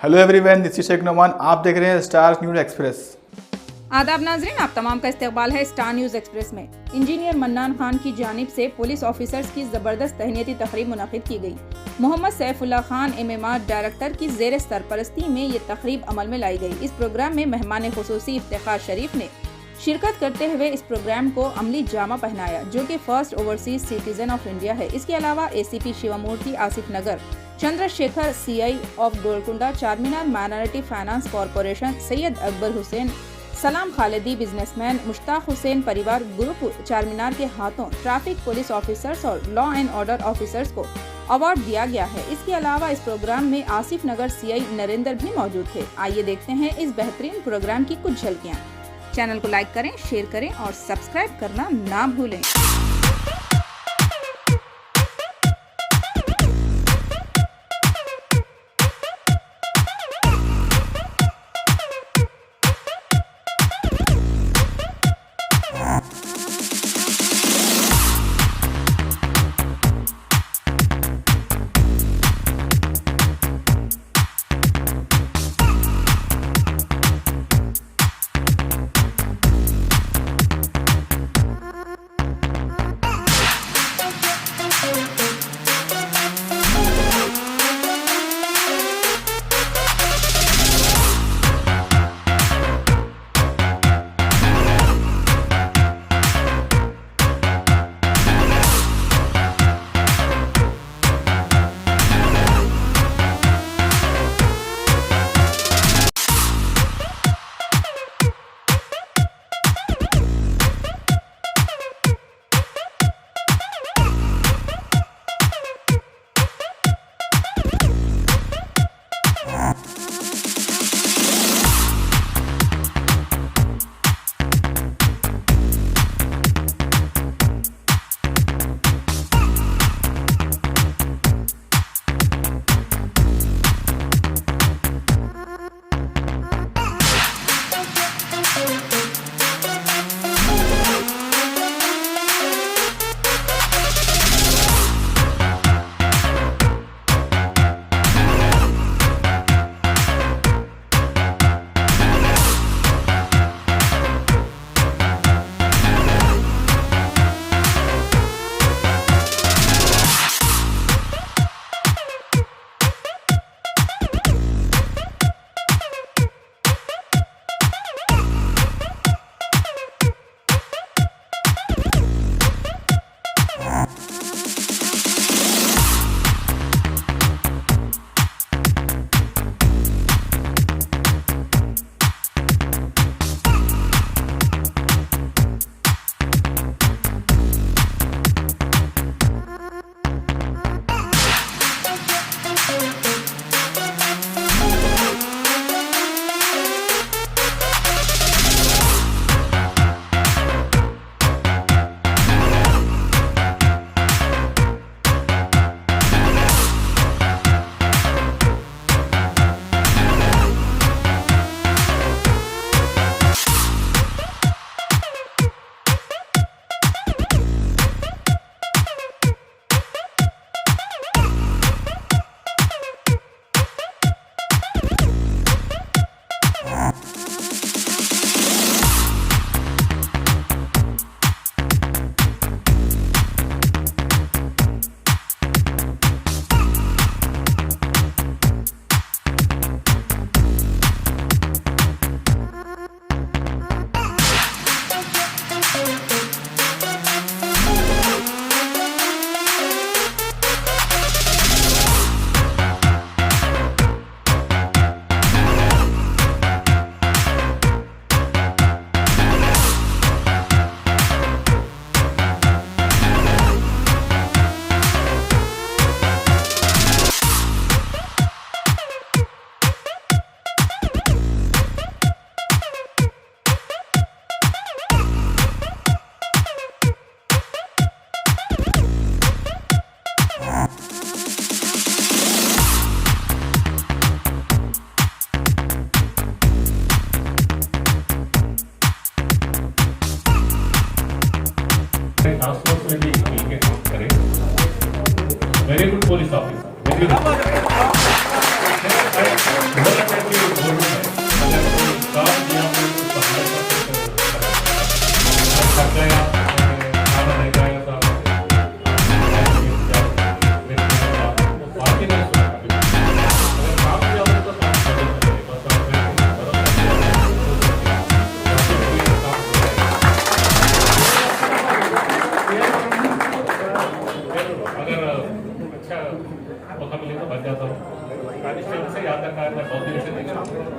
Hello everyone, this is Sheikh Noman. आप देख रहे हैं स्टार न्यूज़ एक्सप्रेस। आदाब नाजरीन, आप तमाम का इस्तकबाल है स्टार न्यूज़ एक्सप्रेस में। इंजीनियर मन्नान खान की जानिब से पुलिस ऑफिसर्स की ज़बरदस्त तहनीती तकरीब मुनक़िद की गई। मोहम्मद सैफुल्लाह खान MMR डायरेक्टर की ज़ेर सरपरस्ती में ये तकरीब अमल में लाई गई। इस प्रोग्राम में मेहमान खुसूसी इफ्तिखार शरीफ ने शिरकत करते हुए इस प्रोग्राम को अमली जामा पहनाया, जो कि first overseas citizen of India है। इसके अलावा ACP Shivamurthy Asif Nagar, Chandrashekhar CI of Golconda, Charminar minority finance corporation, Syed Akbar Hussain, सलाम खालिदी बिजनेसमैन, मुश्ताक हुसैन परिवार ग्रुप चारमीनार के हाथों ट्रैफिक पुलिस ऑफिसर्स और लॉ एंड ऑर्डर ऑफिसर्स को अवार्ड दिया गया है। इसके अलावा इस प्रोग्राम में आसिफ नगर CI नरेंद्र भी मौजूद थे। आइए देखते हैं इस बेहतरीन प्रोग्राम की कुछ झलकियाँ। चैनल को लाइक करें, शेयर करें और सब्सक्राइब करना ना भूलें। इससे उनसे याद रखा है, मैं बहुत दिन से देख रहा हूँ।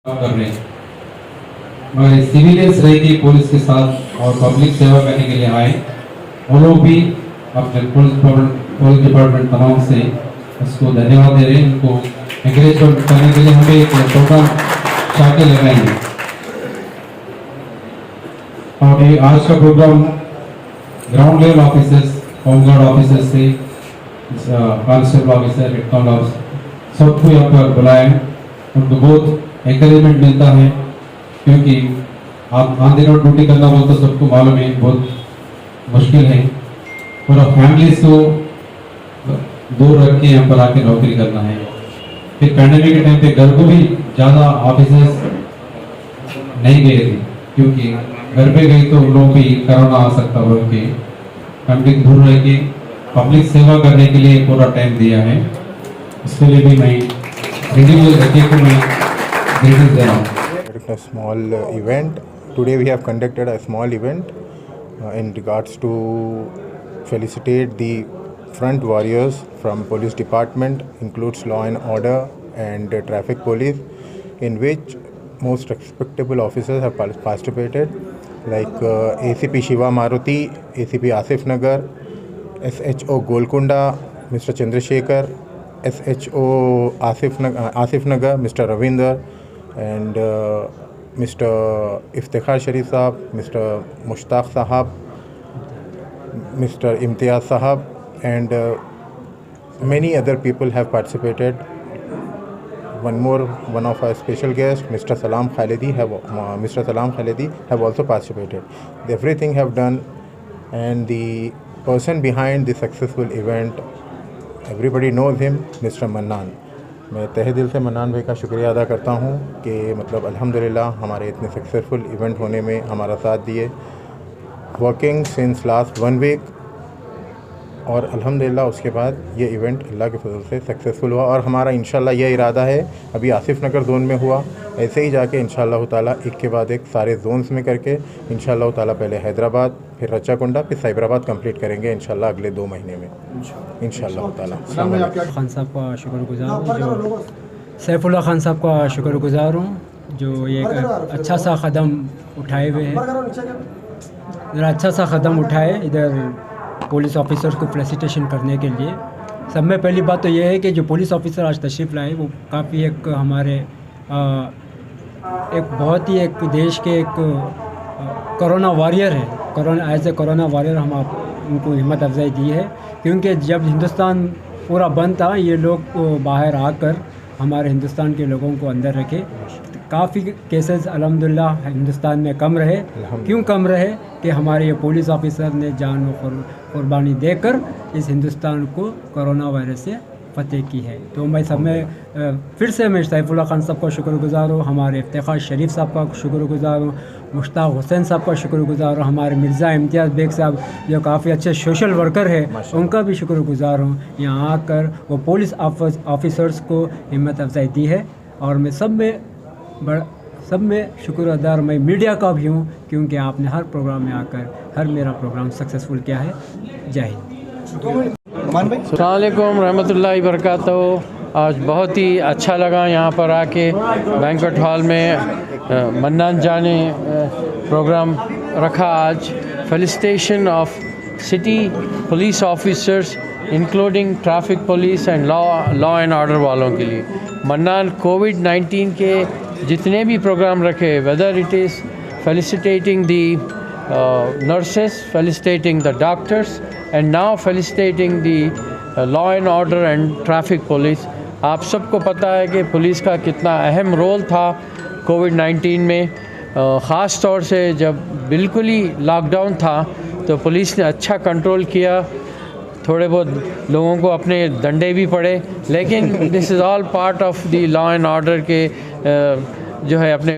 कर रहे हैं मगर सिविलियंस रह के पुलिस के साथ और पब्लिक सेवा करने के लिए आए। वो लोग भी अपने पुलिस डिपार्टमेंट तमाम से उसको धन्यवाद दे रहे हैं। उनको एंकरेज करने के लिए हमें एक छोटा चाके लगाएंगे। और ये आज का programme ground level officers, home guard officers से constable officer, head count officer सबको यहाँ पर बुलाएं। उनको बहुत एनकरेजमेंट मिलता है क्योंकि आप आन दिनों ड्यूटी करना बोलते तो सबको मालूम है बहुत मुश्किल है। पूरा फैमिलीज को दूर रख के यहाँ पर आके नौकरी करना है। फिर पैंडेमिक के टाइम पे घर को भी ज़्यादा ऑफिसर्स नहीं गए थे क्योंकि घर पे गए तो लोगों भी कोरोना आ सकता बोल के फैमिली दूर रह के पब्लिक सेवा करने के लिए पूरा टाइम दिया है। इसके लिए भी मैं इंडिविजुअल रखे को मैं ग्रीटिंग्स दे रहा हूँ। A small event. Today we have conducted a small event in regards to felicitate the front warriors from police department, includes law and order and traffic police, in which most respectable officers have participated like ACP Shiva Maruti, ACP Asif Nagar, SHO Golconda Mr. Chandrasekhar, SHO Asif Nagar Mr. Ravinder, and Mr. Iftikhar Sharif Sahab, Mr. Mushtaq Sahab, Mr. Imtiaz Sahab, and many other people have participated. One of our special guests, Mr. Salam Khalidi have also participated. Everything have done, and the person behind the successful event, everybody knows him, Mr. Mannan. मैं तहे दिल से mannan भाई का शुक्रिया अदा करता हूँ कि मतलब अल्हम्दुलिल्लाह हमारे इतने सक्सेसफुल इवेंट होने में हमारा साथ दिए। वर्किंग सिंस लास्ट 1 वीक और अल्हम्दुलिल्लाह उसके बाद ये इवेंट अल्लाह के फजल से सक्सेसफुल हुआ। और हमारा इंशाल्लाह ये इरादा है, अभी आसिफ नगर जोन में हुआ, ऐसे ही जाके इंशाल्लाह ताला एक के बाद एक सारे जोन्स में करके इंशाल्लाह ताला पहले हैदराबाद, फिर रच्चाकुंडा, फिर साइबराबाद कंप्लीट करेंगे इंशाल्लाह अगले 2 महीने में इंशाल्लाह ताला। खान साहब का शुक्रगुजार हूँ, जो सैफुल्लाह खान साहब का शुक्रगुजार हूँ जो एक अच्छा सा कदम उठाए हुए हैं, ज़रा अच्छा सा कदम उठाए इधर पुलिस ऑफिसर्स को फेलिसिटेशन करने के लिए। सब में पहली बात तो ये है कि जो पुलिस ऑफिसर आज तशरीफ़ लाए वो काफ़ी एक हमारे एक बहुत ही एक देश के एक कोरोना वॉरियर है। Corona as a corona warrior हम आप उनको हिम्मत अफजाई दी है, क्योंकि जब हिंदुस्तान पूरा बंद था ये लोग बाहर आकर हमारे हिंदुस्तान के लोगों को अंदर रखे। काफ़ी केसेस अल्हम्दुलिल्लाह हिंदुस्तान में कम रहे। क्यों कम रहे? कि हमारे ये पुलिस ऑफिसर ने जान और कुर्बानी देकर इस हिंदुस्तान को कोरोना वायरस से फतेह की है। तो मैं सब में फिर से मैं सैफुल्लाह खान साहब का शुक्रगुजार हूँ, हमारे इफ्तिखार शरीफ साहब का शुक्रगुजार हूँ, मुश्ताक हुसैन साहब का शुक्रगुजार हूँ, हमारे मिर्ज़ा इम्तियाज़ बेग साहब जो काफ़ी अच्छे सोशल वर्कर है उनका भी शुक्रगुजार हूँ। यहाँ आकर वो पुलिस ऑफिसर्स को हिम्मत अफजाई दी है। और मैं सब में शुक्रगुजार मैं मीडिया का भी हूँ, क्योंकि आपने हर प्रोग्राम में आकर हर मेरा प्रोग्राम सक्सेसफुल किया है। जय हिंद। अस्सलाम वालेकुम रहमतुल्लाहि बरकातहू। आज बहुत ही अच्छा लगा यहाँ पर आके बैंक्वेट हॉल में मन्नान जाने प्रोग्राम रखा आज। Felicitation of city police officers including traffic police and law and order वालों के लिए। मन्नान कोविड-19 के जितने भी प्रोग्राम रखे, whether it is felicitating the nurses, felicitating the doctors, and now felicitating the law and order and traffic police। आप सबको पता है कि पुलिस का कितना अहम रोल था कोविड-19 में, ख़ास तौर से जब बिल्कुल ही लॉकडाउन था तो पुलिस ने अच्छा कंट्रोल किया। थोड़े बहुत लोगों को अपने डंडे भी पड़े, लेकिन this is all part of the law and order के जो है अपने